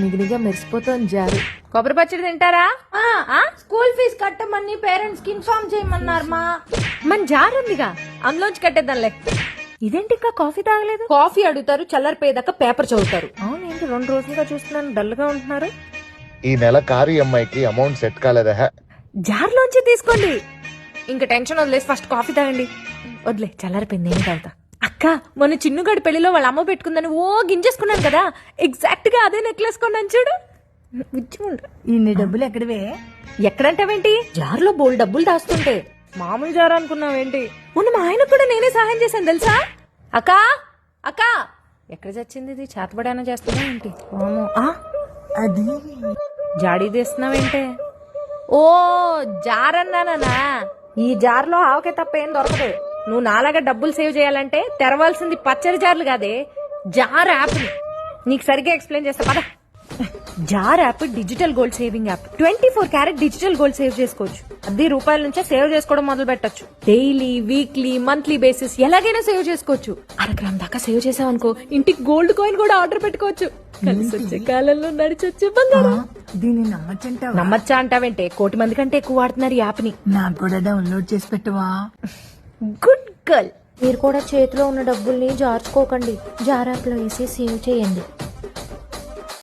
నిగినిగా మెరిసిపోతుంది జారు. కొబ్బరి పచ్చడి తింటారా? స్కూల్ ఫీజు కట్టమని పేరెంట్స్ కి ఇన్ఫార్మ్ చేయమన్నారు మా. మన జారు ఉందిగా, అందులోంచి కట్టేద్దాంలే. ఇదేంటి ఇంకా కాఫీ తాగలేదు? కాఫీ అడుగుతారు, చల్లారిపోయేదాకా పేపర్ చదువుతారు. అవునేంటి 2 రోజులుగా చూస్తున్నాను డల్ గా ఉంటున్నారు. ఈ నెల కారు అమ్మాయికి అమౌంట్ సెట్ కాలేదా? జార్లోంచి తీసుకోండి. ఇంకా టెన్షన్ వదిలేసి ఫస్ట్ కాఫీ తాగండి. వదిలే, చల్లారిపోయింది, ఏం తాగుతా. అక్క, మొన్న చిన్నుగాడి పెళ్లిలో వాళ్ళ అమ్మ పెట్టుకుందని గింజేసుకున్నాను కదా, ఎగ్జాక్ట్ గా అదే నెక్లెస్ కొన్నాను చూడు. ఇన్ని డబ్బులు ఎక్కడవే? ఎక్కడంటావేంటి, జార్లో బోల్ డబ్బులు దాస్తుంటే. మామూలు జారు అనుకున్నావేంటి? మొన్న మా ఆయనకు కూడా నేనే సహాయం చేశాను తెలుసా. అక్క అక్క, ఎక్కడ చచ్చింది ఇది? చేతబడానా చేస్తున్నా ఏంటి? అది జాడీ తీస్తున్నావేంటే? ఓ జారన్నానా? ఈ జార్లో ఆవకే తప్ప ఏం దొరకదు. నువ్వు నాలాగా డబ్బులు సేవ్ చేయాలంటే తెరవాల్సింది పచ్చడి జార్లు కాదే, జార్ యాప్. నీకు సరిగ్గా ఎక్స్ప్లెయిన్ చేస్తా పద. Jar app digital gold saving app. 24 carat digital gold save చేసుకోవచ్చు. ₹10 నుంచే సేవ్ చేసుకోవడం మొదలు పెట్టచ్చు. డైలీ, వీక్లీ, మంత్లీ బేసిస్ ఎలాగైనా సేవ్ చేసుకోవచ్చు. 1 గ్రామ్ దాకా సేవ్ చేసావనుకో, ఇంటికి గోల్డ్ కాయిన్ కూడా ఆర్డర్ పెట్టుకోవచ్చు. కలిసి వచ్చే కాలంలో నడిచొచ్చే బంగారం. దీన్ని నమ్మచ్చంటావా? నమ్మచ్చా అంటావేంటే, 1 కోటి మంది కంటే ఎక్కువ వాడుతున్నారు ఈ యాప్ ని. నాకు కూడా డౌన్లోడ్ చేసి పెట్టవా? Good girl. మీరు కూడా చేతిలో ఉన్న డబ్బుల్ని జార్చుకోకండి, జార్ యాప్ లో వేసి సేవ్ చేయండి.